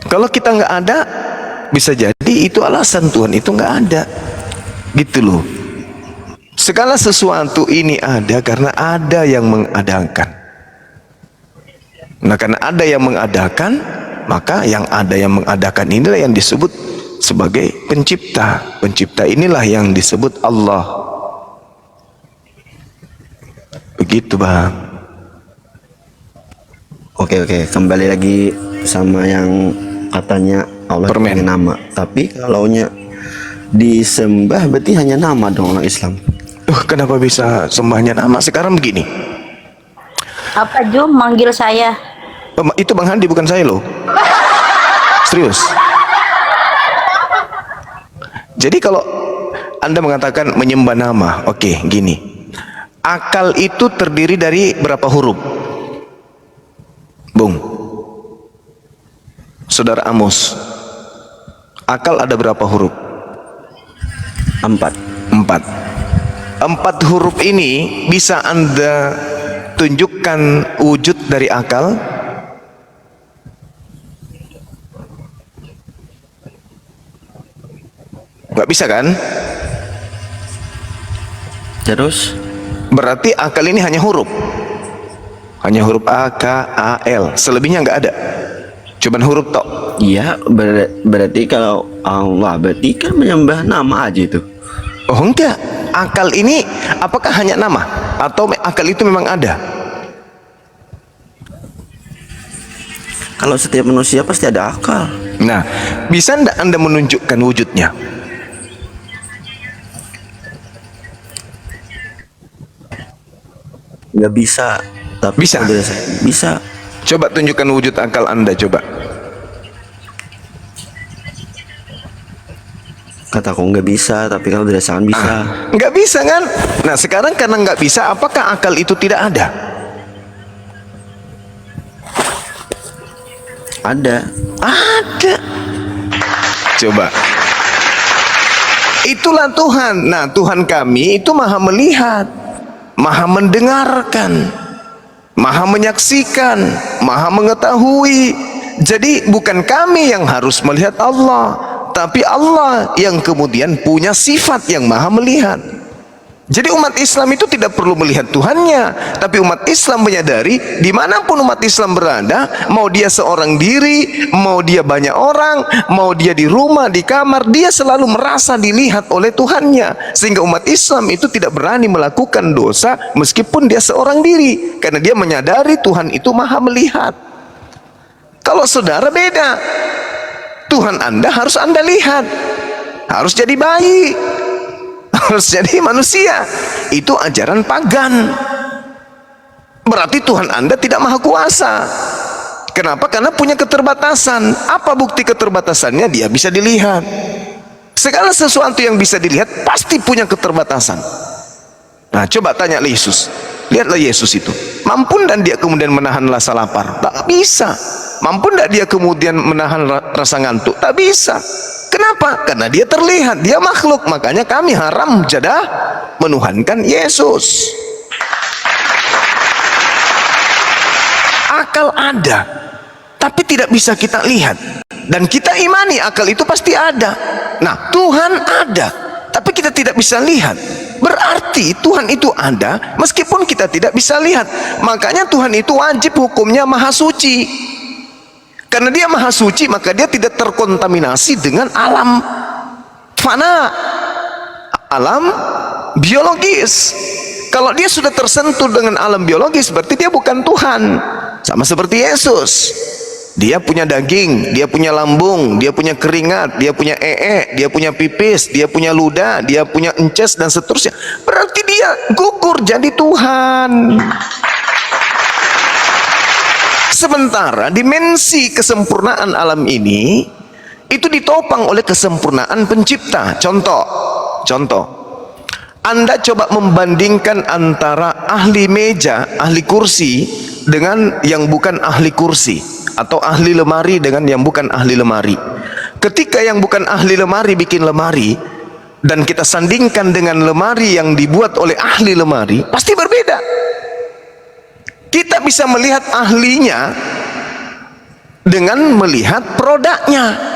Kalau kita nggak ada, bisa jadi itu alasan Tuhan itu nggak ada, gitu loh. Segala sesuatu ini ada karena ada yang mengadakan. Nah, karena ada yang mengadakan, maka yang ada yang mengadakan inilah yang disebut sebagai pencipta. Pencipta inilah yang disebut Allah. Begitu, Bang. Oke, kembali lagi sama yang katanya Allah punya nama. Tapi kalau disembah berarti hanya nama dong orang Islam. Kenapa bisa sembahnya nama? Sekarang begini. Apa Jum manggil saya? Itu Bang Handi, bukan saya loh. Serius. Jadi kalau Anda mengatakan menyembah nama, oke, gini. Akal itu terdiri dari berapa huruf? Bung, Saudara Amos, akal ada berapa huruf? 4 huruf ini bisa Anda tunjukkan wujud dari akal? Nggak bisa kan? Terus? Berarti akal ini hanya huruf. Hanya huruf A, K, A, L. Selebihnya nggak ada. Cuman huruf tok. Iya, berarti kalau Allah berarti kan menyembah nama aja itu. Oh enggak. Akal ini apakah hanya nama? Atau akal itu memang ada? Kalau setiap manusia pasti ada akal. Nah, bisa enggak Anda menunjukkan wujudnya? Nggak bisa. Tapi bisa. Bisa. Coba tunjukkan wujud akal Anda, coba. Kataku nggak bisa, tapi kalau dirasakan bisa. Nggak bisa kan? Nah, sekarang karena nggak bisa, apakah akal itu tidak ada? Ada. Ada. Coba. Itulah Tuhan. Nah, Tuhan kami itu maha melihat, maha mendengarkan, maha menyaksikan, maha mengetahui. Jadi bukan kami yang harus melihat Allah, tapi Allah yang kemudian punya sifat yang maha melihat. Jadi umat Islam itu tidak perlu melihat Tuhannya, tapi umat Islam menyadari dimanapun umat Islam berada, mau dia seorang diri, mau dia banyak orang, mau dia di rumah, di kamar, dia selalu merasa dilihat oleh Tuhannya. Sehingga umat Islam itu tidak berani melakukan dosa meskipun dia seorang diri, karena dia menyadari Tuhan itu maha melihat. Kalau saudara beda, Tuhan Anda harus Anda lihat, harus jadi bayi, harus jadi manusia. Itu ajaran pagan. Berarti Tuhan Anda tidak maha kuasa. Kenapa? Karena punya keterbatasan. Apa bukti keterbatasannya? Dia bisa dilihat. Segala sesuatu yang bisa dilihat pasti punya keterbatasan. Nah, coba tanya Yesus. Lihatlah Yesus itu. Mampu dan dia kemudian menahan rasa lapar? Tak bisa. Mampu tidak dia kemudian menahan rasa ngantuk? Tak bisa. Kenapa? Karena dia terlihat, dia makhluk. Makanya kami haram jadah menuhankan Yesus. Akal ada, tapi tidak bisa kita lihat. Dan kita imani akal itu pasti ada. Nah, Tuhan ada, tapi kita tidak bisa lihat. Berarti Tuhan itu ada meskipun kita tidak bisa lihat. Makanya Tuhan itu wajib hukumnya maha suci. Karena dia maha suci, maka dia tidak terkontaminasi dengan alam fana, alam biologis. Kalau dia sudah tersentuh dengan alam biologis, berarti dia bukan Tuhan. Sama seperti Yesus. Dia punya daging, dia punya lambung, dia punya keringat, dia punya dia punya pipis, dia punya ludah, dia punya ences dan seterusnya. Berarti dia gugur jadi Tuhan. Sementara dimensi kesempurnaan alam ini itu ditopang oleh kesempurnaan pencipta. Contoh, Anda coba membandingkan antara ahli meja, ahli kursi dengan yang bukan ahli kursi, atau ahli lemari dengan yang bukan ahli lemari. Ketika yang bukan ahli lemari bikin lemari dan kita sandingkan dengan lemari yang dibuat oleh ahli lemari, pasti berbeda. Kita bisa melihat ahlinya dengan melihat produknya.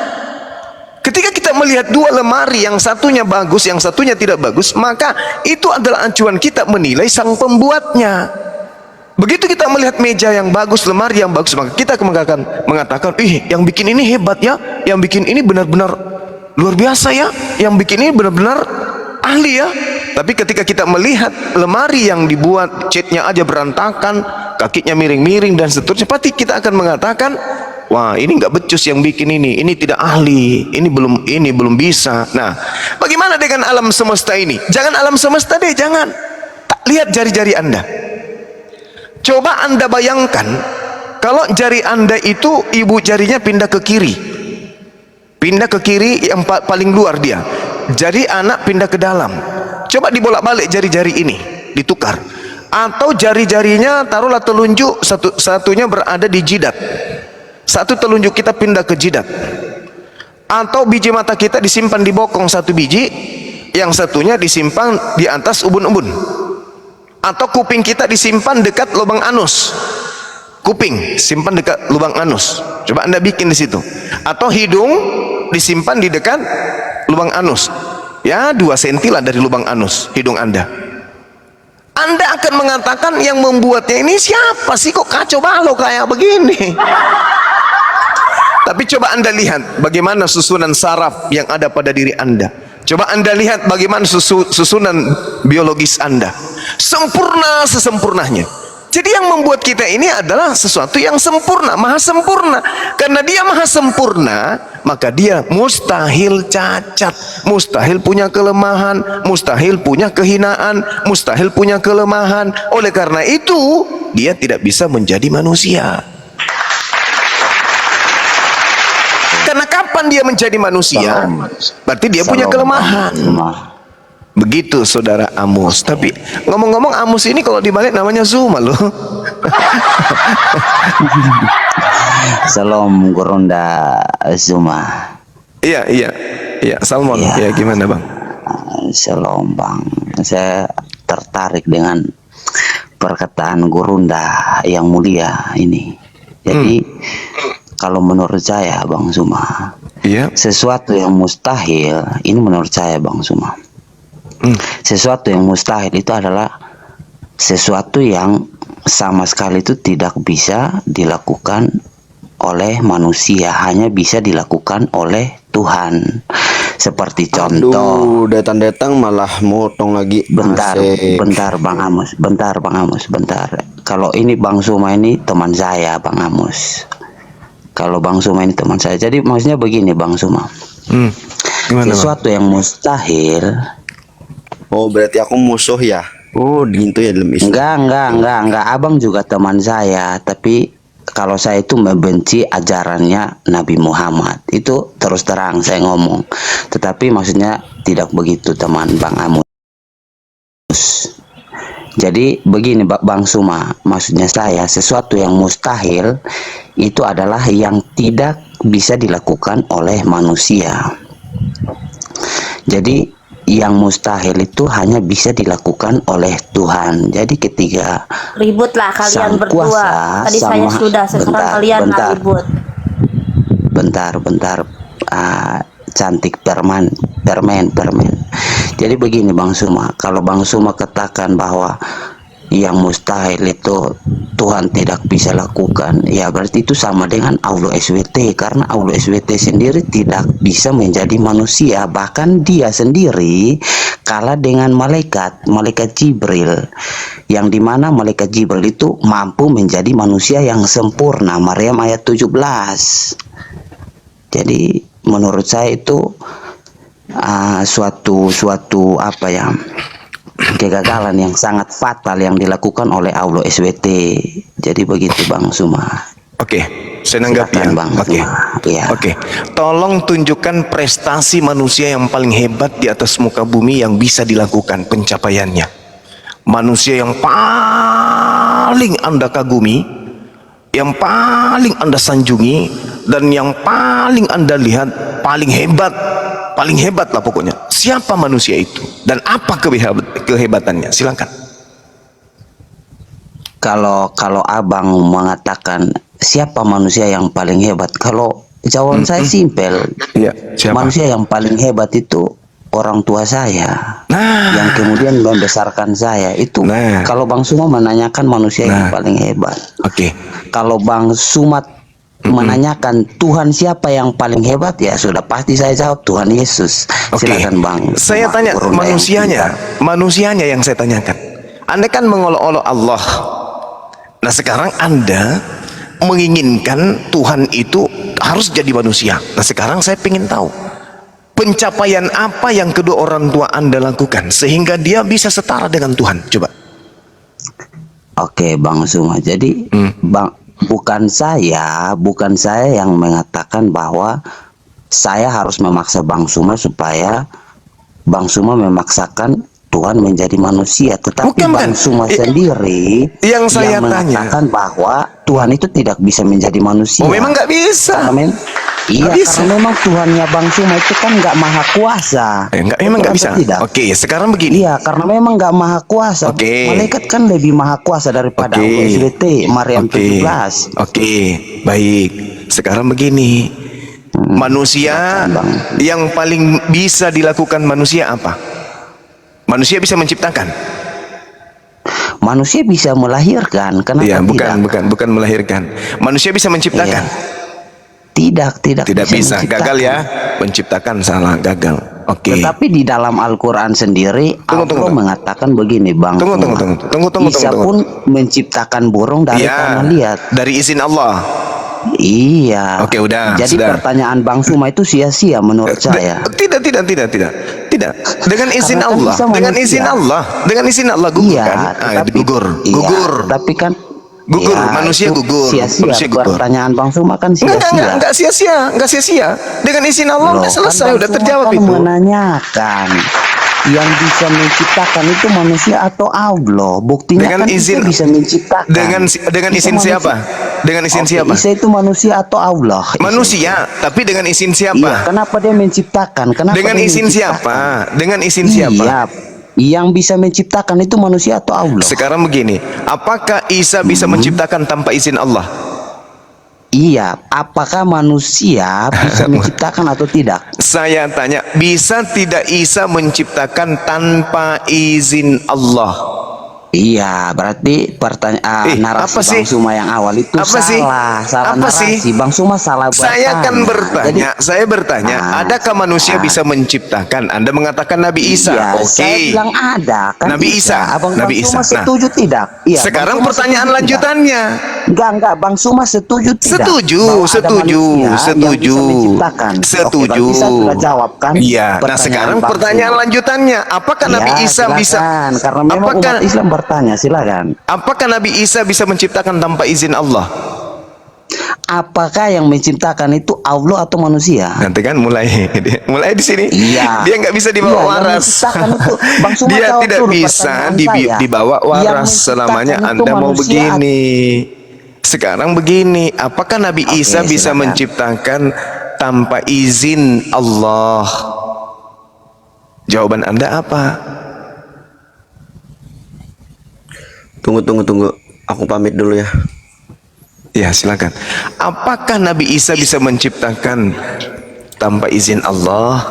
Ketika kita melihat dua lemari, yang satunya bagus, yang satunya tidak bagus, maka itu adalah acuan kita menilai sang pembuatnya. Begitu kita melihat meja yang bagus, lemari yang bagus, maka kita akan mengatakan, ih, yang bikin ini hebat ya, yang bikin ini benar-benar luar biasa ya, yang bikin ini benar-benar ahli ya. Tapi ketika kita melihat lemari yang dibuat catnya aja berantakan, kakinya miring-miring dan seterusnya, pasti kita akan mengatakan, wah, ini nggak becus yang bikin ini tidak ahli, ini belum bisa. Nah, bagaimana dengan alam semesta ini? Jangan alam semesta deh, jangan. Lihat jari-jari Anda. Coba Anda bayangkan, kalau jari Anda itu ibu jarinya pindah ke kiri. Pindah ke kiri yang paling luar dia. Jari anak pindah ke dalam. Coba dibolak-balik jari-jari ini, ditukar. Atau jari-jarinya taruhlah telunjuk satunya berada di jidat. Satu telunjuk kita pindah ke jidat. Atau biji mata kita disimpan di bokong satu biji, yang satunya disimpan di atas ubun-ubun. Atau kuping kita disimpan dekat lubang anus. Kuping simpan dekat lubang anus. Coba Anda bikin di situ. Atau hidung disimpan di dekat lubang anus. Ya, 2 senti lah dari lubang anus hidung Anda. Anda akan mengatakan yang membuatnya ini siapa sih, kok kacau balau kayak begini? Tapi coba Anda lihat bagaimana susunan saraf yang ada pada diri Anda. Coba Anda lihat bagaimana susunan biologis Anda. Sempurna sesempurnanya. Jadi yang membuat kita ini adalah sesuatu yang sempurna, maha sempurna. Karena dia maha sempurna, maka dia mustahil cacat, mustahil punya kelemahan, mustahil punya kehinaan, mustahil punya kelemahan. Oleh karena itu, dia tidak bisa menjadi manusia. Karena kapan dia menjadi manusia? Berarti dia punya kelemahan. Begitu saudara Amos. Tapi ngomong-ngomong, Amos ini kalau dibalik namanya Zuma loh. Salam Gurunda Zuma. Iya. Salmon. Iya, gimana bang? Shalom bang. Saya tertarik dengan perkataan Gurunda yang mulia ini. Jadi kalau menurut saya bang Zuma, sesuatu yang mustahil, ini menurut saya bang Zuma, sesuatu yang mustahil itu adalah sesuatu yang sama sekali itu tidak bisa dilakukan oleh manusia, hanya bisa dilakukan oleh Tuhan. Seperti contoh, datang-datang malah motong lagi. bentar Bang Amos, kalau ini Bang Zuma ini teman saya Bang Amos, kalau Bang Zuma ini teman saya, jadi maksudnya begini Bang Zuma, sesuatu yang mustahil. Oh, berarti aku musuh ya? Oh, gitu ya dalam Islam. Enggak. Abang juga teman saya, tapi kalau saya itu membenci ajarannya Nabi Muhammad. Itu terus terang saya ngomong. Tetapi maksudnya tidak begitu teman Bang Amos. Jadi begini Bang Zuma, maksudnya saya sesuatu yang mustahil itu adalah yang tidak bisa dilakukan oleh manusia. Jadi yang mustahil itu hanya bisa dilakukan oleh Tuhan. Jadi ketika ributlah kalian berdua. Tadi saya sudah, sekarang kalian ribut. Bentar. Cantik permen. Jadi begini Bang Zuma, kalau Bang Zuma katakan bahwa yang mustahil itu Tuhan tidak bisa lakukan, ya berarti itu sama dengan Allah SWT, karena Allah SWT sendiri tidak bisa menjadi manusia. Bahkan dia sendiri kalah dengan malaikat Jibril, yang dimana malaikat Jibril itu mampu menjadi manusia yang sempurna. Maryam ayat 17. Jadi menurut saya itu suatu apa ya, kegagalan yang sangat fatal yang dilakukan oleh Allah SWT. Jadi begitu Bang Zuma. Oke, saya nanggap ya. Bang Oke. Tolong tunjukkan prestasi manusia yang paling hebat di atas muka bumi yang bisa dilakukan pencapaiannya. Manusia yang paling Anda kagumi, yang paling Anda sanjungi, dan yang paling Anda lihat paling hebat lah pokoknya. Siapa manusia itu dan apa kehebatannya? Silakan. Kalau abang mengatakan siapa manusia yang paling hebat? Kalau jawaban saya simpel. Iya, siapa? Manusia yang paling hebat itu orang tua saya. Nah. Yang kemudian membesarkan saya. Itu Nah. kalau Bang Suma menanyakan manusia yang paling hebat. Oke. Kalau Bang Sumat menanyakan Tuhan siapa yang paling hebat, ya sudah pasti saya jawab Tuhan Yesus. Oke. Silakan Bang. Saya Sumat, tanya Gurunda yang manusianya, pintar. manusianya yang saya tanyakan. Anda kan mengolok-olok Allah. Nah sekarang Anda menginginkan Tuhan itu harus jadi manusia. Nah sekarang saya ingin tahu pencapaian apa yang kedua orang tua Anda lakukan sehingga dia bisa setara dengan Tuhan. Coba. Oke Bang Suma. Jadi bukan saya yang mengatakan bahwa saya harus memaksa Bang Suma supaya Bang Suma memaksakan Tuhan menjadi manusia, tetapi Bukan, Bang Suma sendiri yang saya mengatakan bahwa Tuhan itu tidak bisa menjadi manusia. Oh memang nggak bisa. Iya, bisa. karena memang Tuhannya Bang Suma itu kan nggak maha kuasa. Memang nggak bisa. Tidak? Oke, sekarang begini. Iya, karena memang nggak maha kuasa. Oke. Malaikat kan lebih maha kuasa daripada Allah SWT, Maryam 17. Oke, baik. Sekarang begini. Manusia yang paling bisa dilakukan manusia apa? Manusia bisa menciptakan. Manusia bisa melahirkan, kenapa Iya, tidak? bukan melahirkan. Manusia bisa menciptakan. Tidak Bisa. menciptakan. Gagal ya. Menciptakan salah, gagal. Oke. Tetapi di dalam Al-Quran sendiri Allah mengatakan begini, Bang. Tunggu. Isa pun menciptakan burung dari tanah liat. Dari izin Allah. Iya. Oke, udah. Jadi sudah. pertanyaan Bang Suma itu sia-sia menurut saya. Tidak. Dengan izin Karena kan Allah. bisa Dengan manusia. izin Allah. Dengan izin Allah gugur Iya, kan? Gugur. Tapi kan Gugur, ya, manusia itu gugur. Sia-sia. Manusia gugur. Pertanyaan Bang Suma kan sia-sia. Enggak sia-sia. Dengan izin Allah Loh, udah selesai, kan udah Bang terjawab Suma kan itu. menanyakan yang bisa menciptakan itu manusia atau Allah? Buktinya Dengan kan izin- Isa bisa menciptakan. Dengan Isa izin manusia. siapa? Dengan izin Oke, siapa? Isa itu manusia atau Allah? Isa Manusia, tapi dengan izin itu. Iya, siapa? kenapa dia menciptakan? Kenapa Dengan dia izin menciptakan? siapa? Dengan izin siapa? Iya, yang bisa menciptakan itu manusia atau Allah? Sekarang begini, apakah Isa bisa menciptakan tanpa izin Allah? Iya, apakah manusia bisa menciptakan atau tidak? Saya tanya, bisa tidak Isa menciptakan tanpa izin Allah? Iya, berarti pertanyaan narasi apa sih? Bang Suma yang awal itu Apa sih? salah Apa narasi. sih? Bang Suma salah Saya kan bertanya. saya bertanya, adakah manusia bisa menciptakan? Anda mengatakan Nabi Isa. Iya, Oke. saya bilang ada. Kan Nabi Isa. Abang Nabi Bang Suma Isa. Nah, setuju tidak? Iya. Sekarang Bang Suma pertanyaan setuju lanjutannya. tidak? Enggak. Bang Suma setuju tidak? Setuju, Bahwa ada setuju, manusia yang setuju, bisa menciptakan? setuju. Oke, berarti saya sudah jawab kan? Iya. Nah pertanyaan sekarang Bang pertanyaan Suma. lanjutannya, apakah Ya, Nabi Isa bisa? silakan. Karena memang Apakah umat Islam bertanya, silakan. apakah Nabi Isa bisa menciptakan tanpa izin Allah? Apakah yang menciptakan itu Allah atau manusia? Nanti kan mulai di sini. Iya. Dia nggak bisa dibawa Iya, yang waras. menciptakan itu, Bang Suma Dia jawab tidak dulu bisa pertanyaan saya. dibawa Yang waras menciptakan selamanya itu Anda mau manusia. begini. Sekarang begini, apakah Nabi Oke, Isa bisa silakan. menciptakan tanpa izin Allah? Jawaban Anda apa? Tunggu. Aku pamit dulu ya. Ya, silakan. Apakah Nabi Isa bisa menciptakan tanpa izin Allah?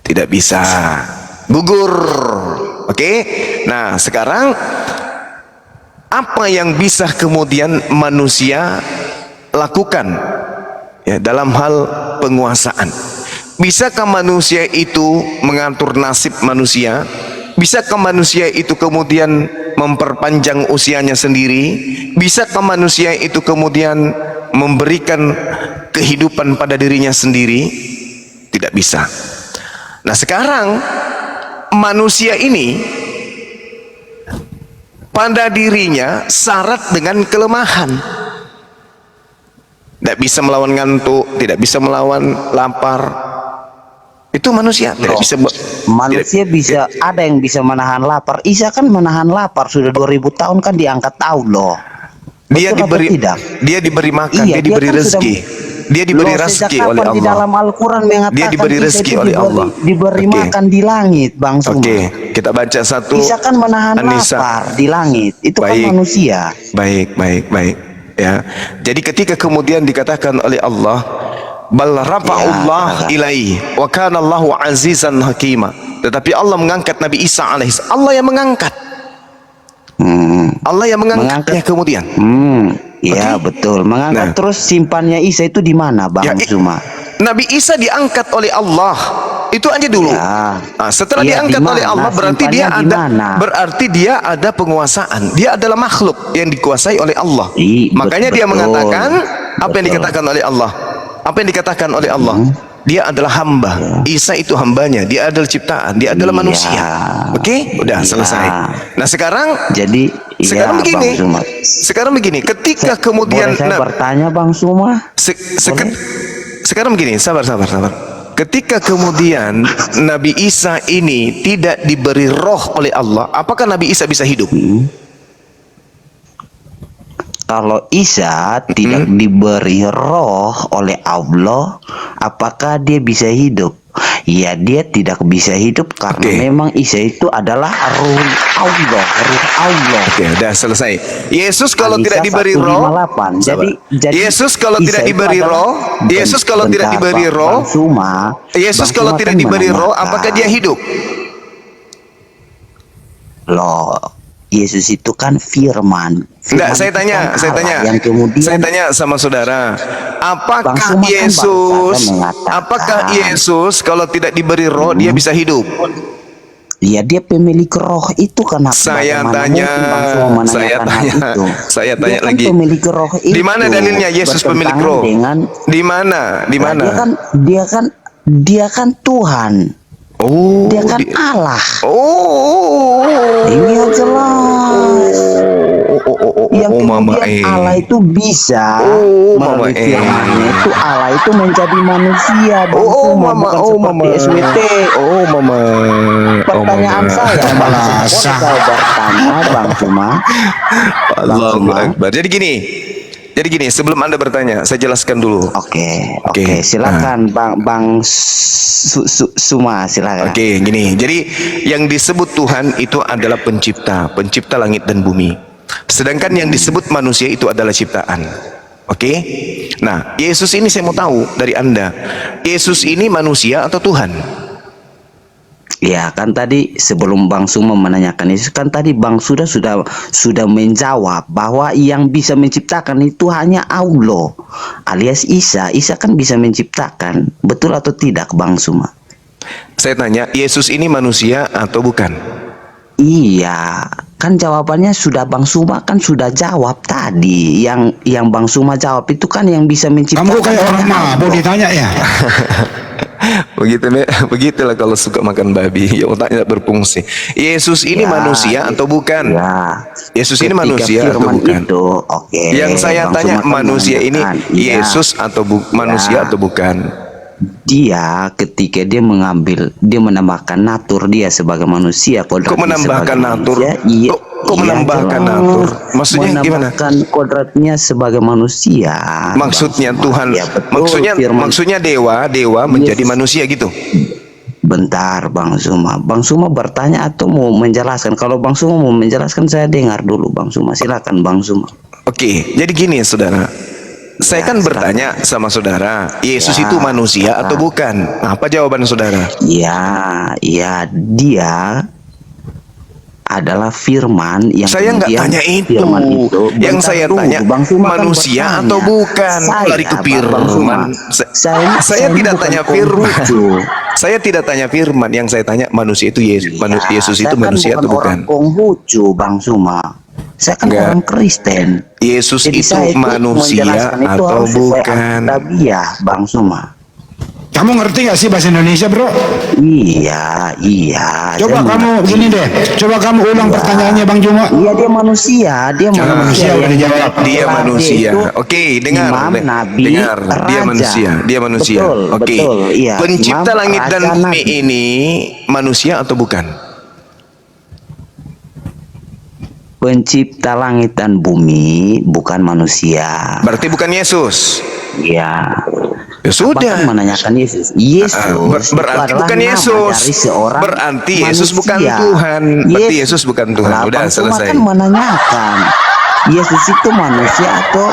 Tidak bisa. Gugur. Oke? Nah, sekarang apa yang bisa kemudian manusia lakukan ya dalam hal penguasaan? Bisakah manusia itu mengatur nasib manusia? Bisakah manusia itu kemudian memperpanjang usianya sendiri? Bisakah manusia itu kemudian memberikan kehidupan pada dirinya sendiri? Tidak bisa. Nah sekarang manusia ini pada dirinya syarat dengan kelemahan. Tidak bisa melawan ngantuk, tidak bisa melawan lapar. Itu manusia tidak bisa. Manusia bisa, ada yang bisa menahan lapar. Isa kan menahan lapar sudah 2000 tahun kan diangkat Allah. Dia Betul diberi atau tidak? dia diberi makan, Iya, dia diberi kan rezeki. Dia diberi rezeki sejak oleh kapan di Allah. dalam Al-Quran mengatakan Dia diberi Isa rezeki itu oleh Allah. diberi Oke. makan di langit, Bang Suma. Oke, kita baca satu Isa kan menahan An-Nisa. lapar di langit. Itu Baik. kan manusia. Baik. Ya. Jadi ketika kemudian dikatakan oleh Allah, bal rafa'ullah ilaihi wa kana Allahu azizan hakima. Tetapi Allah mengangkat Nabi Isa alaihissalam. Allah yang mengangkat. Allah yang mengangkatnya kemudian. Iya betul. Mengangkat terus simpannya Isa itu di mana Bang Zuma? Nabi Isa diangkat oleh Allah. Itu aja dulu. Ya. Nah, setelah diangkat oleh Allah berarti dia ada penguasaan. Dia adalah makhluk yang dikuasai oleh Allah. Makanya dia mengatakan apa yang dikatakan oleh Allah? Apa yang dikatakan oleh Allah? Dia adalah hamba. Isa itu hambanya. Dia adalah ciptaan. Dia adalah manusia. Oke? Udah selesai. Nah sekarang sekarang begini. Sekarang begini. Ketika kemudian boleh saya bertanya Bang Zuma? Sekarang begini. Sabar. Ketika kemudian Nabi Isa ini tidak diberi roh oleh Allah, apakah Nabi Isa bisa hidup? Kalau Isa tidak diberi roh oleh Allah, apakah dia bisa hidup? Ya dia tidak bisa hidup karena memang Isa itu adalah ruh Allah. Oke, udah selesai. Yesus kalau tidak diberi roh, jadi Yesus kalau tidak diberi roh, Yesus kalau tidak diberi roh, Yesus kalau tidak diberi roh, apakah dia hidup? Loh, Yesus itu kan firman. Enggak, saya tanya. Yang kemudian saya tanya sama saudara, apakah Yesus kalau tidak diberi roh dia bisa hidup? Ya dia pemilik roh itu kenapa? Saya tanya lagi. Pemilik roh itu. Di mana dalilnya Yesus pemilik roh? Di mana? Dia kan Tuhan. Dia kan Allah. Ini yang jelas. Yang kemudian Allah itu bisa melalui firman-Nya itu Allah itu menjadi manusia. Seperti SWT. Pertanyaan saya Bang Zuma. Allahu Akbar. Jadi gini, sebelum Anda bertanya, saya jelaskan dulu. Oke, silakan Bang Zuma, silakan. Oke, gini. Jadi yang disebut Tuhan itu adalah pencipta langit dan bumi. Sedangkan yang disebut manusia itu adalah ciptaan. Oke? Nah, Yesus ini saya mau tahu dari Anda. Yesus ini manusia atau Tuhan? Ya kan tadi sebelum Bang Zuma menanyakan itu kan tadi Bang sudah menjawab bahwa yang bisa menciptakan itu hanya Allah alias Isa. Isa kan bisa menciptakan. Betul atau tidak Bang Zuma? Saya tanya, Yesus ini manusia atau bukan? Iya, kan jawabannya sudah Bang Zuma kan sudah jawab tadi. Yang Bang Zuma jawab itu kan yang bisa menciptakan. Kamu kayak orang mabuk ditanya ya. Begitulah kalau suka makan babi, ya otaknya tidak berfungsi. Yesus ini manusia atau bukan? Yesus ini manusia atau bukan? Yang saya tanya, manusia ini Yesus atau manusia atau bukan? Dia ketika dia menambahkan natur dia sebagai manusia. Kok menambahkan natur? Kok menambahkan natur? Maksudnya gimana? Menambahkan kodratnya sebagai manusia. Maksudnya Tuhan, maksudnya dewa menjadi manusia gitu. Bentar Bang Zuma bertanya atau mau menjelaskan? Kalau Bang Zuma mau menjelaskan saya dengar dulu Bang Zuma. Silakan Bang Zuma. Oke, jadi gini saudara. Saya kan bertanya sama saudara, Yesus itu manusia atau bukan? Apa jawaban saudara? Ya, dia adalah firman yang saya nggak tanya itu. Yang saya tanya manusia atau bukan? Lari ke firman. Saya tidak tanya firman. Saya tidak tanya firman. Yang saya tanya manusia itu Yesus. Yesus itu manusia atau bukan? Konghucu Bang Zuma. Saya kan orang Kristen. Yesus itu manusia atau bukan? Tabiah Bang Zuma. Kamu ngerti gak sih bahasa Indonesia bro? Iya. Coba kamu gini deh. Coba kamu ulang pertanyaannya Bang Zuma. Iya dia manusia. Dia manusia. Oke, dengar. Dia manusia. Oke. Pencipta langit dan bumi ini manusia atau bukan? Pencipta langit dan bumi bukan manusia. Berarti bukan Yesus. Ya. Ya sudah. Menanyakan Yesus. Berarti bukan Yesus. Berarti Yesus bukan Tuhan. Berarti Yesus bukan Tuhan. Udah selesai. Kan menanyakan. Yesus itu manusia atau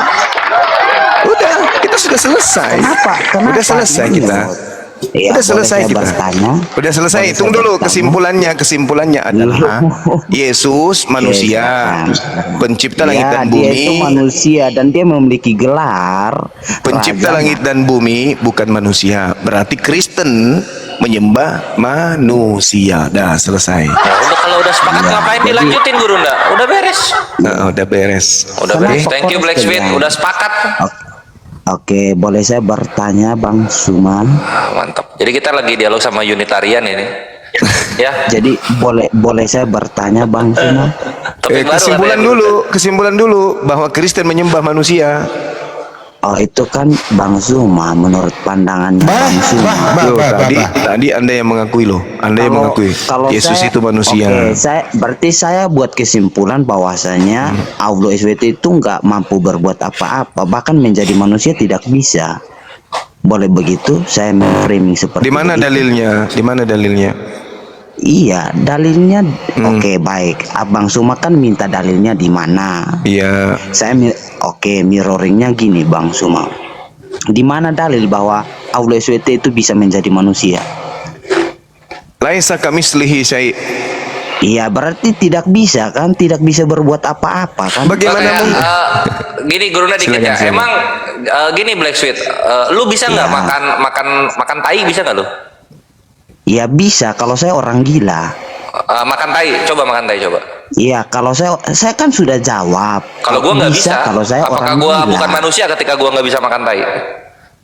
Udah, kita sudah selesai. kenapa? Udah selesai Gini kita. loh. Ya, Udah selesai boleh saya kita. bertanya? Udah selesai. Boleh Hitung saya dulu bertanya? kesimpulannya adalah Yesus manusia, silakan. pencipta langit Ya, dan dia itu bumi. manusia dan dia memiliki gelar Pencipta raja. langit dan bumi bukan manusia. Berarti Kristen menyembah manusia. Dah selesai. Nah, udah kalau udah sepakat ngapain dilanjutin Gurunda? Udah beres. Nah, udah beres. Udah Kenapa beres. Thank you kok Black Sweet, setengah? udah sepakat. Oke, boleh saya bertanya Bang Suman? Ah, mantap. Jadi kita lagi dialog sama Unitarian ini. Ya, Jadi boleh saya bertanya Bang Suman? topik baru Kesimpulan katanya. kesimpulan dulu bahwa Kristen menyembah manusia. Oh, itu kan Bang Zuma menurut pandangannya Bang Zuma. Loh, tadi Anda yang mengakui loh. Anda yang mengakui Yesus itu manusia. Oke, berarti saya buat kesimpulan bahwasanya Allah SWT itu nggak mampu berbuat apa-apa, bahkan menjadi manusia tidak bisa. Boleh begitu? Saya memframing seperti Di mana begitu. dalilnya? Di mana dalilnya? Iya, dalilnya oke baik. Abang Suma kan minta dalilnya di mana? Iya. Oke, mirroringnya gini Bang Suma. Di mana dalil bahwa Allah SWT itu bisa menjadi manusia? Laisa kamitslihi syai'. Iya, berarti tidak bisa kan? Tidak bisa berbuat apa-apa kan? Bagaimana Makanya, mungkin? gini Gurunda dikit ya. Silakan. Emang gini Black Sweet, lu bisa nggak Iya. makan tai bisa nggak lu? Ya bisa kalau saya orang gila. Makan tai, coba makan tai coba. Iya, kalau saya kan sudah jawab. Kalau gua nggak bisa, Kalau saya apakah orang gua gila. bukan manusia ketika gua nggak bisa makan tai?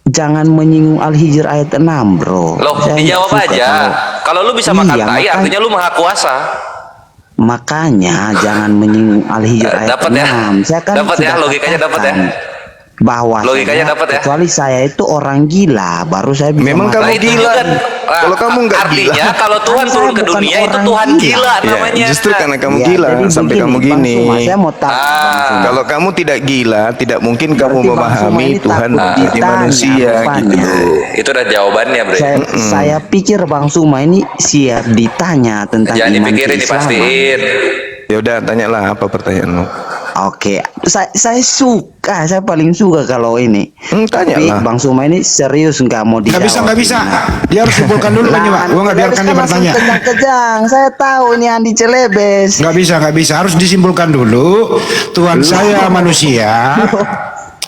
Jangan menyinggung Al-Hijr ayat 6, bro. Loh, Saya dijawab nggak suka aja. Kalau lu bisa makan Iya, tai, artinya lu maha kuasa. Makanya jangan menyinggung Al-Hijr ayat Dapat ya? 6. Saya kan Dapat ya, sudah logikanya dapat ya? katakan bahwa Logikanya dapat ya? kecuali saya itu orang gila, baru saya bisa Memang makan. kamu itu gila. juga, Kalau kamu nggak artinya gila. kalau Tuhan Saya turun ke bukan dunia itu orang Tuhan gila. gila Ya, namanya. justru karena kamu Ya, gila jadi sampai begini, kamu Bang gini. Suma, saya mau tahu Bang Suma. Kalau kamu tidak gila, tidak mungkin kamu Berarti Bang Suma memahami ini Tuhan takut menjadi ditanya manusia rupanya. gitu. Itu udah jawabannya, Bre. Saya pikir Bang Suma ini siap ditanya tentang Jangan iman dipikirin, keislaman. dipastiin. Ya udah, tanyalah apa pertanyaanmu. Oke, saya suka, saya paling suka kalau ini. Tapi Tanyalah. Bang Suma ini serius nggak mau dijawab. Nggak bisa. Dia harus simpulkan dulu kan, Pak. Gua nggak biarkan dia bertanya. Kejang-kejang, saya tahu ini Andi Celebes. Nggak bisa. Harus disimpulkan dulu. Tuhan saya manusia.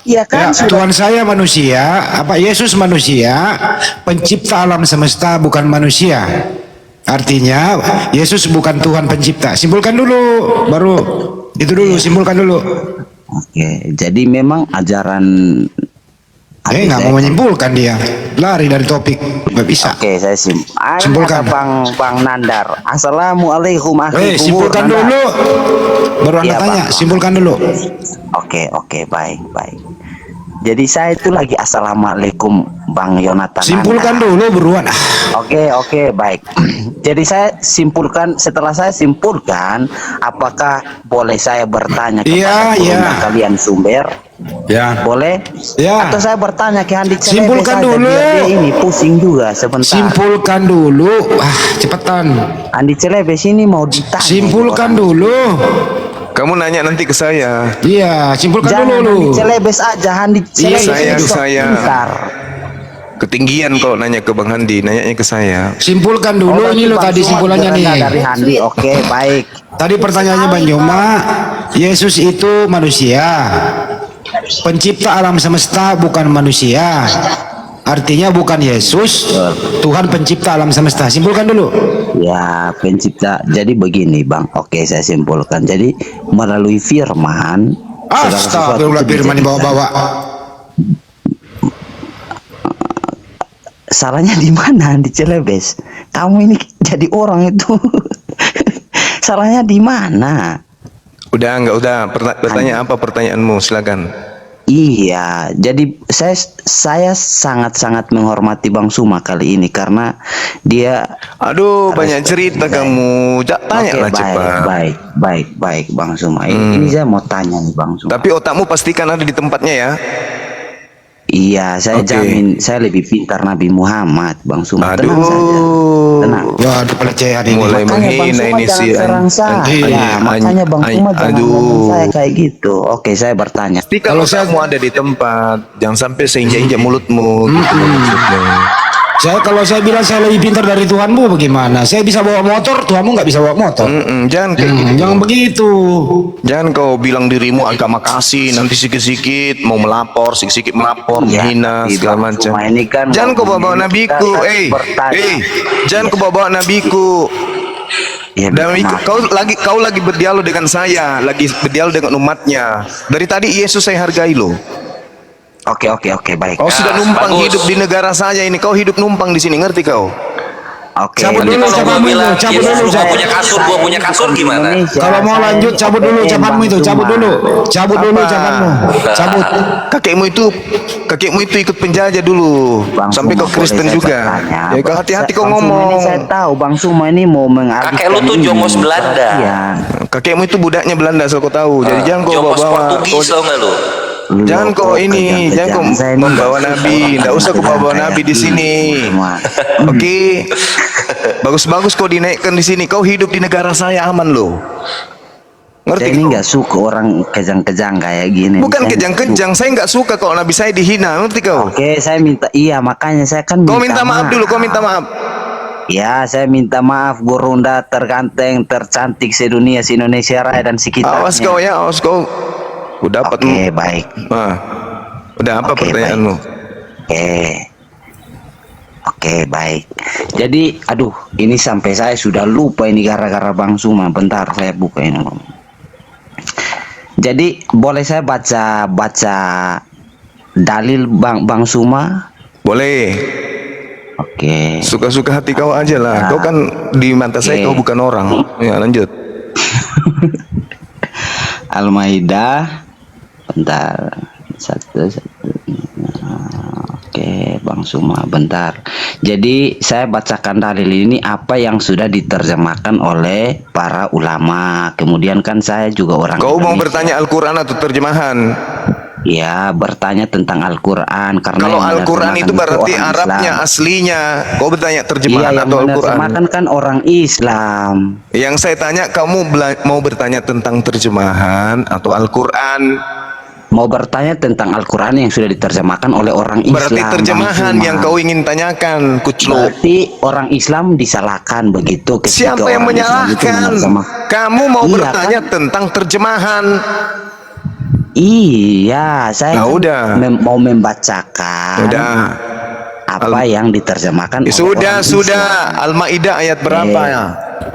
Iya Ya, kan sudah. Tuhan saya manusia. Apa Yesus manusia? Pencipta alam semesta bukan manusia. Artinya Yesus bukan Tuhan pencipta. Simpulkan dulu, baru itu dulu. Simpulkan dulu. Oke, jadi memang ajaran. Nggak mau menyimpulkan dia. Lari dari topik. Nggak bisa. Oke, saya Simpulkan. Bang Nandar. Assalamualaikum ahli kubur. Simpulkan Nandar. dulu. Baru Anda Iya, tanya. Bang. Simpulkan dulu. Oke, baik. Jadi saya itu lagi assalamualaikum Bang Yonatan. Simpulkan Nandar. dulu buruan. Oke, baik. Jadi setelah saya simpulkan, apakah boleh saya bertanya kepada Iya. kalian sumber? Ya. Boleh? Ya. Atau saya bertanya ke Andi Celebes Simpulkan saja, dulu. biar dia ini pusing juga sebentar. Simpulkan dulu. Cepetan. Andi Celebes ini mau ditanya. Simpulkan dulu. Kamu nanya nanti ke saya. Iya, simpulkan Jangan dulu lu. Andi Celebes aja, Andi Celebes sayang, ini sok sayang. pintar. Ketinggian kalau nanya ke Bang Handi, nanyanya ke saya. Simpulkan dulu Oh, ini lo Bang tadi Suma simpulannya nih. rendah dari Handi. Oke, baik. Tadi pertanyaannya Bang Joma, Yesus itu manusia. Pencipta alam semesta bukan manusia. Artinya bukan Yesus, Tuhan pencipta alam semesta. Simpulkan dulu. Ya, pencipta. Jadi begini, Bang. Oke, saya simpulkan. Jadi melalui firman, segala sesuatu Astagfirullah, itu firman dijadikan. dibawa-bawa. Salahnya di mana Andi Celebes? Kamu ini jadi orang itu. Salahnya di mana? Udah enggak udah. Bertanya apa pertanyaanmu? Silakan. Iya, jadi saya sangat-sangat menghormati Bang Suma kali ini karena dia. Aduh, banyak cerita kamu. Tanyalah Oke, cepat. baik Bang Suma. Ini saya mau tanya nih Bang Suma. Tapi otakmu pastikan ada di tempatnya ya. Iya, saya Oke. jamin saya lebih pintar Nabi Muhammad, Bang Suma. Tenang saja. Aduh. Tenang. Wah, ada pelecehan ini. Mulai Makanya Bang menghina Suma ini jangan si serang saya. Makanya Bang Suma jangan ngomong saya kayak gitu. Oke, saya bertanya. Tapi kalau kamu ada di tempat, jangan sampai seinjak-injak mulutmu. Gitu maksudnya. Kalau saya bilang saya lebih pintar dari Tuhanmu, bagaimana? Saya bisa bawa motor, Tuhanmu nggak bisa bawa motor. Jangan kayak gitu. Jangan begitu. Jangan kau bilang dirimu agama kasih, nanti sikit-sikit mau melapor, sikit-sikit melapor, Iya, menghina tapi segala Bang macam. Suma ini kan Jangan kau bawa ngomongin nabiku, kita kan bertanya. jangan kau bawa nabiku. Ya, Dan maaf. kau lagi berdialog dengan saya, lagi berdialog dengan umatnya. Dari tadi Yesus saya hargai lo. Oke, baik. Kau sudah numpang bagus. hidup di negara saya ini. Kau hidup numpang di sini, ngerti kau? Oke. Cabut Nanti dulu, kalau cabut gua dulu, bilang, cabut Yesus dulu, lu cabut. gua punya kasur gimana? Kalau mau lanjut, cabut dulu ucapanmu itu, cabut dulu. Cabut dulu Apa? ucapanmu. Cabut. Kakekmu itu ikut penjajah dulu. Bang Sampai Suma, kau Kristen boleh saya juga. bertanya? Ya kau hati-hati kau Bang Suma ini ngomong. saya tahu Bang Suma ini mau mengalihkan. Kakek lu tuh ini jongos Belanda. perhatian. Kakekmu itu budaknya Belanda, asal kau tahu. Jadi jangan kau Jongos bawa. Portugis tau nggak lu? Jangan kau ini, jangan kau membawa Nabi. Tidak usah kau bawa Nabi di sini. Oke. Bagus-bagus kau dinaikkan di sini. Kau hidup di negara saya aman loh. Saya Ngerti ini kau? nggak suka orang kejang-kejang kayak gini. Bukan Saya kejang-kejang. Saya nggak suka kalau Nabi saya dihina. Ngerti kau? Oke, saya minta, iya makanya saya kan Kau minta maaf dulu. Kau minta maaf. Ya, saya minta maaf Gurunda terganteng, tercantik sedunia, se-Indonesia Raya dan sekitarnya. Awas kau ya, awas kau. Udah dapat. Oke, baik. Udah apa Oke, pertanyaanmu? Oke, baik. Jadi, aduh, ini sampai saya sudah lupa ini gara-gara Bang Suma. Bentar, saya buka ini. Jadi, boleh saya baca dalil Bang Suma? Boleh. Oke. Suka-suka hati kau aja lah. Kau kan di mata saya Oke. kau bukan orang. Ya lanjut. Al-Maidah. Bentar. Satu. Oke, Bang Suma, bentar. Jadi saya bacakan dalil ini apa yang sudah diterjemahkan oleh para ulama. Kemudian kan saya juga orang Kau mau Indonesia. bertanya Al-Quran atau terjemahan? Ya, bertanya tentang Al-Quran karena Kalau yang Al-Quran itu menerjemahkan berarti orang Arabnya Islam. aslinya. Kau bertanya Iya, terjemahan yang atau Al-Quran? menerjemahkan kan orang Islam. Yang saya tanya, kamu mau bertanya tentang terjemahan atau Al-Quran? Mau bertanya tentang Al-Quran yang sudah diterjemahkan oleh orang Islam. Berarti terjemahan Bang Suma. yang kau ingin tanyakan, kucluk. Berarti orang Islam disalahkan begitu ketika Siapa yang orang Islam itu menyalahkan? menerjemah. Kamu mau Iya, bertanya kan? tentang terjemahan. Iya, saya Nah, kan udah. mau membacakan Udah. apa yang diterjemahkan oleh Sudah, orang sudah. Al-Maidah ayat berapa Oke. ya?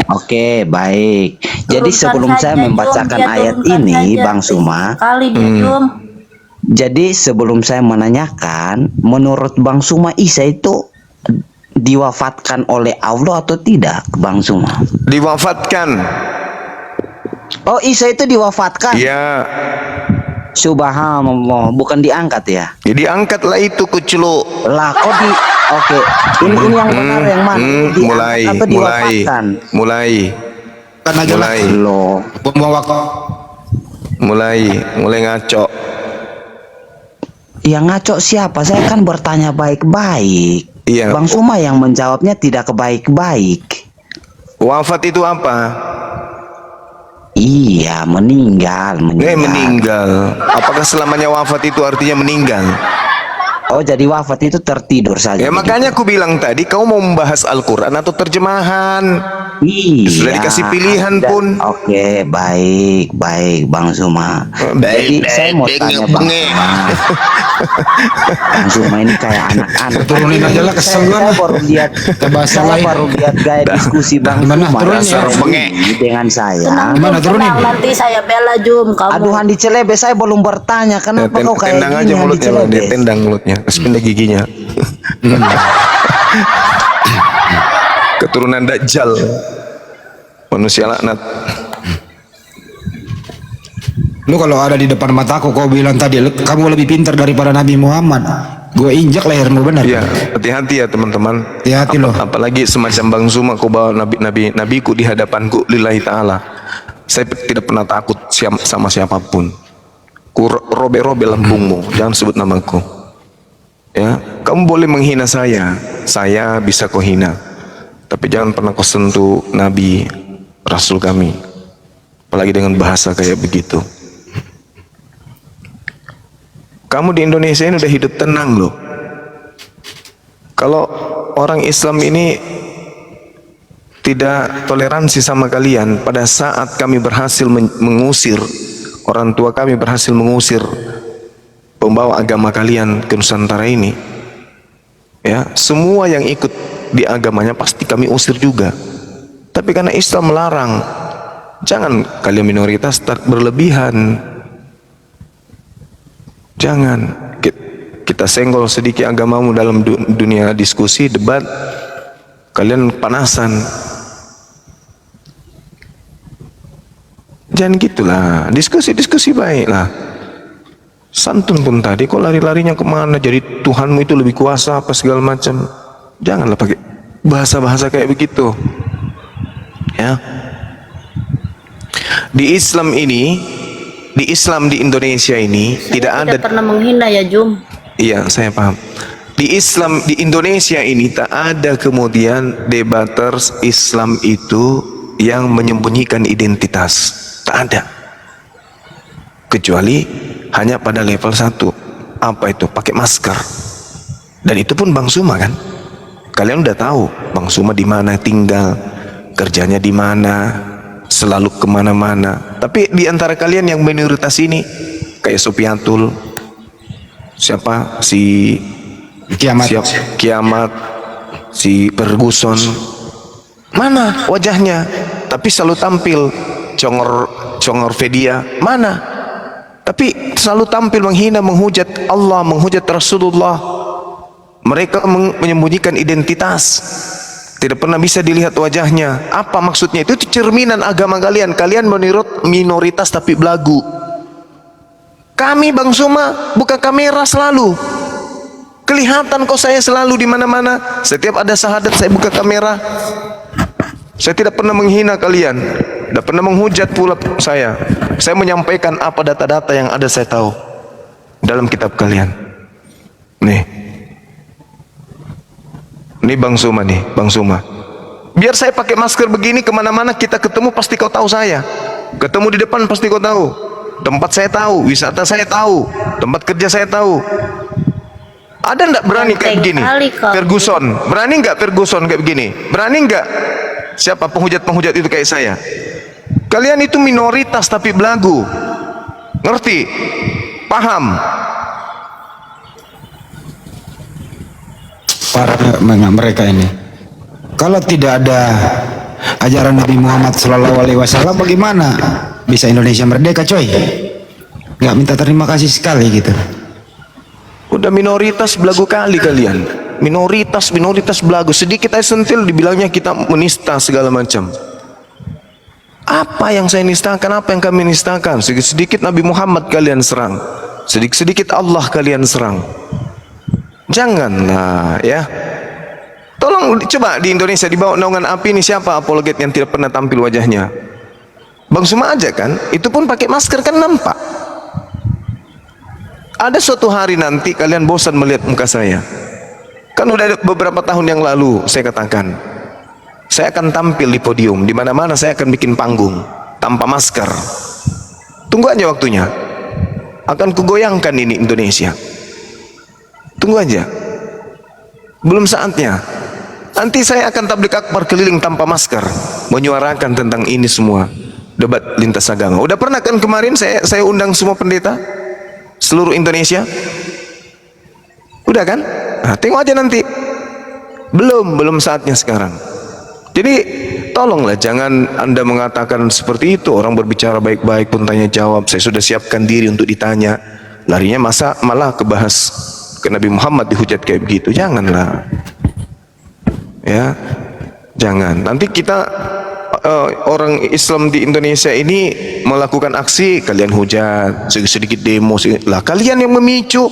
Oke, baik. Jadi Turunkan sebelum saya saja, membacakan Jum. Dia ayat turunkan ini, saja. Bang Suma, Kali dia, Jum. jadi sebelum saya menanyakan, menurut Bang Suma Isa itu diwafatkan oleh Allah atau tidak, Bang Suma? Diwafatkan. Oh, Isa itu diwafatkan. Ya. Subhanallah, bukan diangkat ya? Jadi angkatlah itu kucluk. Lah, kok di Oke, ini yang benar yang mana? Diangkat Mulai, atau diwafatkan? mulai. Kan aja lah. Mulai. Loh, Buang waktu. Mulai ngaco. yang ngaco siapa? Saya kan bertanya baik-baik. Iya. Bang Suma yang menjawabnya tidak kebaik-baik. Wafat itu apa? Iya, meninggal. Meninggal. Apakah selamanya wafat itu artinya meninggal? Oh, jadi wafat itu tertidur saja. Ya makanya aku bilang tadi kau mau membahas Al-Quran atau terjemahan. Iya. Sudah dikasih pilihan pun. Oke, baik, Bang Suma. Jadi saya mau tanya Bang Suma. Bang Suma ini kayak anak-anak. Turunin aja lah, kesel gua. Saya baru lihat, bahasa saya lain. baru lihat gaya diskusi Bang Gimana? Suma Turunin dasar ya. bengek dengan saya. Tenang, Gimana Jum, turunin? tenang. Nanti saya bela, Jum. Kamu. Aduh, Handi Celebe, saya belum bertanya kenapa kau kayak Tendang gini, aja Handi mulutnya, Bang. Celebe. Dia tendang mulutnya, kasih pindah giginya. Keturunan Dajjal. Manusia laknat. Lu kalau ada di depan mataku kau bilang tadi kamu lebih pintar daripada Nabi Muhammad. Gue injak lehermu benar. Iya, hati-hati ya teman-teman. Hati-hati loh. Apalagi semacam Bang Zuma kau bawa nabiku di hadapanku lillahi ta'ala. Saya tidak pernah takut sama siapapun. Ku robe-robe lambungmu, jangan sebut namaku. Ya, kamu boleh menghina saya bisa kau hina, tapi jangan pernah kau sentuh Nabi Rasul kami, apalagi dengan bahasa kayak begitu. Kamu di Indonesia ini udah hidup tenang loh. Kalau orang Islam ini tidak toleransi sama kalian, pada saat kami berhasil mengusir, orang tua kami berhasil mengusir pembawa agama kalian ke Nusantara ini, ya, semua yang ikut di agamanya pasti kami usir juga. Tapi karena Islam melarang, jangan kalian minoritas berlebihan. Jangan kita senggol sedikit agamamu dalam dunia diskusi, debat, kalian panasan. Jangan gitulah, diskusi baiklah. Santun pun tadi kok lari-larinya kemana, jadi Tuhanmu itu lebih kuasa apa segala macam. Janganlah pakai bahasa-bahasa kayak begitu, ya. Di Islam ini, di Indonesia ini tidak pernah menghina ya Jum. Iya, saya paham. Di Islam di Indonesia ini tak ada kemudian debaters Islam itu yang menyembunyikan identitas, tak ada. Kecuali hanya pada level 1. Apa itu? Pakai masker. Dan itu pun Bang Suma kan? Kalian udah tahu Bang Suma di mana tinggal, kerjanya di mana, selalu kemana-mana. Tapi di antara kalian yang minoritas ini, kayak Supiatul, siapa? Si Kiamat, si Ferguson, mana wajahnya? Tapi selalu tampil. Congor Fedia, mana? Tapi selalu tampil menghina, menghujat Allah, menghujat Rasulullah. Mereka menyembunyikan identitas, tidak pernah bisa dilihat wajahnya. Apa maksudnya? Itu cerminan agama kalian. Kalian menurut minoritas tapi belagu. Kami Bang Suma buka kamera selalu. Kelihatan kok saya selalu di mana-mana. Setiap ada syahadat saya buka kamera. Saya tidak pernah menghina kalian, tidak pernah menghujat pula saya. Saya menyampaikan apa data-data yang ada saya tahu dalam kitab kalian. Nih Bang Suma nih, Bang Suma. Biar saya pakai masker begini kemana-mana kita ketemu pasti kau tahu saya. Ketemu di depan pasti kau tahu. Tempat saya tahu, wisata saya tahu, tempat kerja saya tahu. Ada ndak berani kayak begini? Ferguson, berani nggak Ferguson kayak begini? Berani nggak? Siapa penghujat-penghujat itu kayak saya? Kalian itu minoritas tapi belagu. Ngerti? Paham? Para mereka ini, kalau tidak ada ajaran Nabi Muhammad SAW, bagaimana bisa Indonesia merdeka, coy? Nggak minta terima kasih sekali gitu. Udah minoritas belagu kali kalian. Minoritas belagu. Sedikit aja sentil dibilangnya kita menista segala macam. Apa yang saya nistakan? Apa yang kami nistakan? Sedikit-sedikit Nabi Muhammad kalian serang, sedikit-sedikit Allah kalian serang. Janganlah ya. Tolong coba di Indonesia di bawah naungan api ini siapa apologet yang tidak pernah tampil wajahnya? Bang Suma aja kan, itu pun pakai masker kan nampak. Ada suatu hari nanti kalian bosan melihat muka saya. Kan udah beberapa tahun yang lalu saya katakan, saya akan tampil di podium, di mana-mana saya akan bikin panggung tanpa masker. Tunggu aja waktunya. Akan kugoyangkan ini Indonesia. Tunggu aja. Belum saatnya. Nanti saya akan tablik akbar keliling tanpa masker, menyuarakan tentang ini semua. Debat lintas agama. Udah pernah kan kemarin saya undang semua pendeta seluruh Indonesia? Udah kan? Nah, tengok aja nanti. Belum saatnya sekarang. Jadi tolonglah jangan Anda mengatakan seperti itu. Orang berbicara baik-baik pun tanya jawab. Saya sudah siapkan diri untuk ditanya. Larinya malah kebahas ke Nabi Muhammad dihujat kayak begitu. Janganlah. Ya. Jangan. Nanti kita orang Islam di Indonesia ini melakukan aksi, kalian hujat, sedikit demo lah. Kalian yang memicu.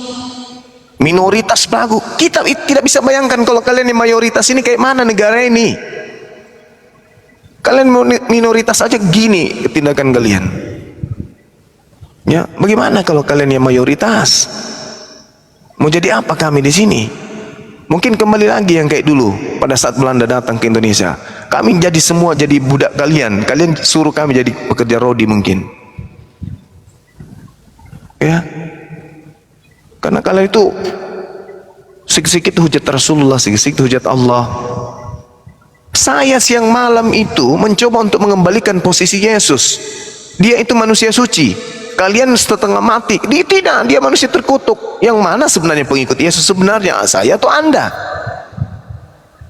Minoritas belagu. Kita tidak bisa bayangkan kalau kalian yang mayoritas ini kayak mana negara ini. Kalian minoritas aja gini tindakan kalian. Ya, bagaimana kalau kalian yang mayoritas? Mau jadi apa kami di sini? Mungkin kembali lagi yang kayak dulu pada saat Belanda datang ke Indonesia. Kami jadi semua jadi budak kalian. Kalian suruh kami jadi pekerja rodi mungkin. Ya. Karena kalian itu sedikit-sedikit hujat Rasulullah, sedikit-sedikit hujat Allah. Saya siang malam itu mencoba untuk mengembalikan posisi Yesus. Dia itu manusia suci. Kalian setengah mati. Dia tidak, dia manusia terkutuk. Yang mana sebenarnya pengikut Yesus? Sebenarnya saya atau Anda?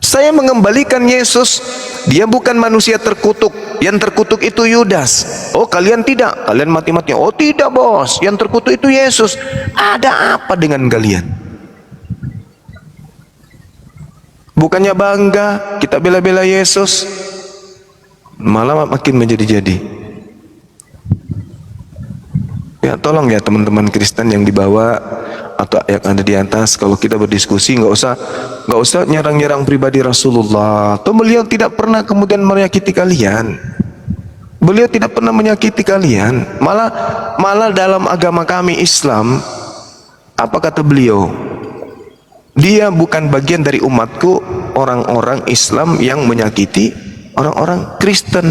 Saya mengembalikan Yesus. Dia bukan manusia terkutuk. Yang terkutuk itu Yudas. Oh, kalian tidak. Kalian mati-matinya. Oh, tidak, bos. Yang terkutuk itu Yesus. Ada apa dengan kalian? Bukannya bangga kita bela-bela Yesus, malah makin menjadi-jadi. Ya, tolong ya teman-teman Kristen yang di bawah atau yang ada di atas, kalau kita berdiskusi nggak usah nyerang-nyerang pribadi Rasulullah. Atau beliau tidak pernah kemudian menyakiti kalian. Beliau tidak pernah menyakiti kalian. Malah dalam agama kami Islam, apa kata beliau? Dia bukan bagian dari umatku orang-orang Islam yang menyakiti orang-orang Kristen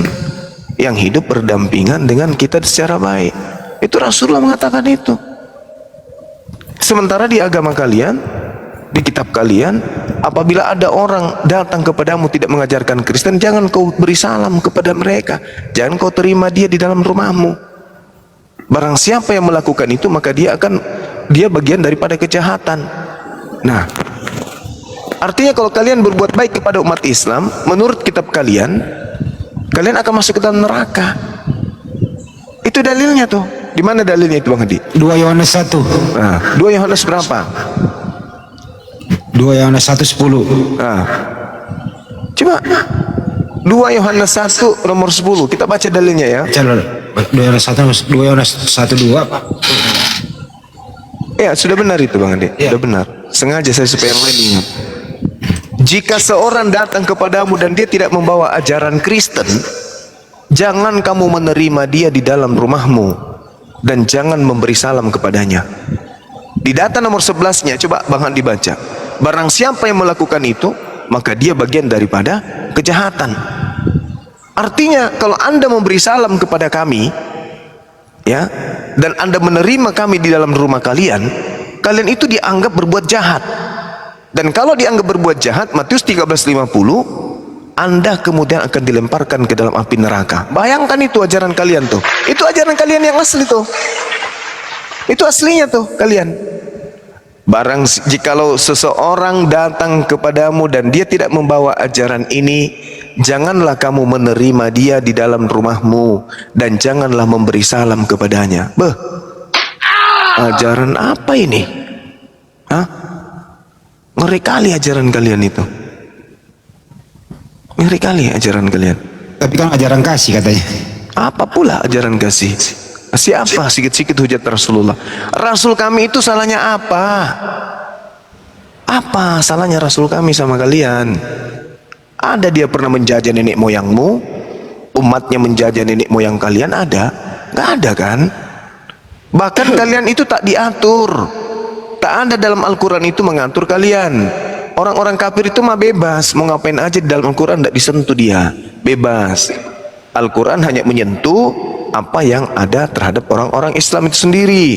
yang hidup berdampingan dengan kita secara baik. Itu Rasulullah mengatakan itu. Sementara di agama kalian, di kitab kalian, apabila ada orang datang kepadamu tidak mengajarkan Kristen, jangan kau beri salam kepada mereka, jangan kau terima dia di dalam rumahmu. Barang siapa yang melakukan itu, maka dia bagian daripada kejahatan. Nah, artinya kalau kalian berbuat baik kepada umat Islam, menurut kitab kalian akan masuk ke dalam neraka. Itu dalilnya tuh. Di mana dalilnya itu Bang Hadi? 2 Yohanes 1. Nah, 2 Yohanes berapa? 2 Yohanes 1:10. Nah, coba 2 Yohanes 1 nomor 10. Kita baca dalilnya ya. 2 Yohanes 1:2 Pak. Ya, sudah benar itu Bang Hadi. Ya. Sudah benar. Sengaja saya supaya yang lain ingat. Jika seorang datang kepadamu dan dia tidak membawa ajaran Kristen, jangan kamu menerima dia di dalam rumahmu dan jangan memberi salam kepadanya. Di data nomor 11-nya, coba Bang Hadi baca. Barang siapa yang melakukan itu, maka dia bagian daripada kejahatan. Artinya kalau Anda memberi salam kepada kami, ya, dan Anda menerima kami di dalam rumah kalian, kalian itu dianggap berbuat jahat. Dan kalau dianggap berbuat jahat, Matius 13:50, Anda kemudian akan dilemparkan ke dalam api neraka. Bayangkan itu ajaran kalian tuh. Itu ajaran kalian yang asli tuh. Itu aslinya tuh kalian. Jikalau seseorang datang kepadamu dan dia tidak membawa ajaran ini, janganlah kamu menerima dia di dalam rumahmu dan janganlah memberi salam kepadanya. Ajaran apa ini? Hah? Ngeri kali ajaran kalian itu. Ngeri kali ajaran kalian. Tapi kan ajaran kasih katanya. Apa pula ajaran kasih? Kasih apa? Sikit-sikit hujat Rasulullah. Rasul kami itu salahnya apa? Apa salahnya Rasul kami sama kalian? Ada dia pernah menjajah nenek moyangmu? Umatnya menjajah nenek moyang kalian ada? Gak ada kan? Bahkan kalian itu tak diatur. Tak ada dalam Al-Quran itu mengatur kalian. Orang-orang kafir itu mah bebas, mau ngapain aja di dalam Al-Quran tidak disentuh dia, bebas. Al-Quran hanya menyentuh apa yang ada terhadap orang-orang Islam itu sendiri.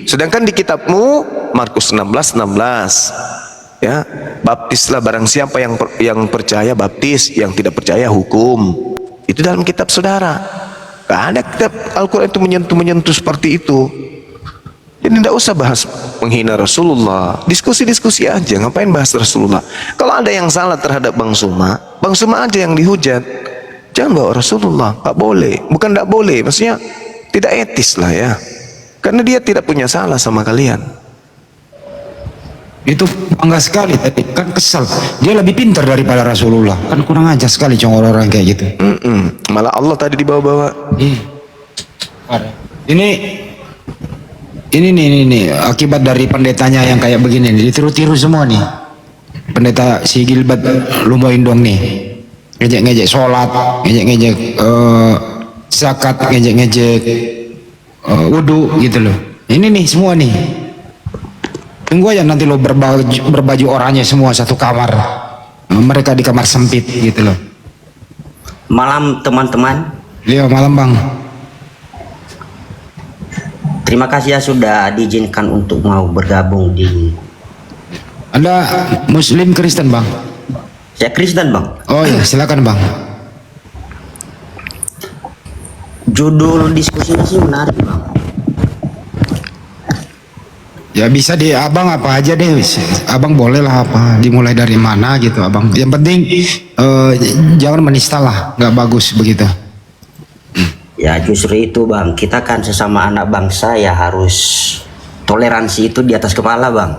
Sedangkan di kitabmu Markus 16:16, ya, baptislah barang siapa yang percaya baptis, yang tidak percaya hukum. Itu dalam kitab saudara. Gak ada kitab Al-Quran itu menyentuh seperti itu. Jadi tidak usah bahas menghina Rasulullah. Diskusi-diskusi aja, ngapain bahas Rasulullah? Kalau ada yang salah terhadap Bang Suma aja yang dihujat. Jangan bawa Rasulullah, gak boleh. Bukan tidak boleh, maksudnya tidak etis lah ya. Karena dia tidak punya salah sama kalian. Itu bangga sekali tadi, kan kesal. Dia lebih pintar daripada Rasulullah. Kan kurang ajar sekali orang-orang kayak gitu. Malah Allah tadi dibawa-bawa. Ini nih akibat dari pendetanya yang kayak begini nih, ditiru-tiru semua nih. Pendeta si Gilbert Lumoindong nih, ngejek-ngejek sholat, ngejek-ngejek zakat, ngejek-ngejek wudu gitu loh. Ini nih semua nih. Tunggu aja nanti lo berbaju oranye semua satu kamar. Mereka di kamar sempit gitu loh. Malam teman-teman. Iya malam bang. Terima kasih ya sudah diizinkan untuk mau bergabung di. Anda Muslim Kristen bang? Saya Kristen bang. Oh ya silakan bang. Judul diskusinya sih menarik bang. Ya bisa di abang apa aja deh, abang boleh lah apa, dimulai dari mana gitu abang. Yang penting jangan menista lah, nggak bagus begitu. Ya justru itu bang, kita kan sesama anak bangsa ya harus toleransi itu di atas kepala bang.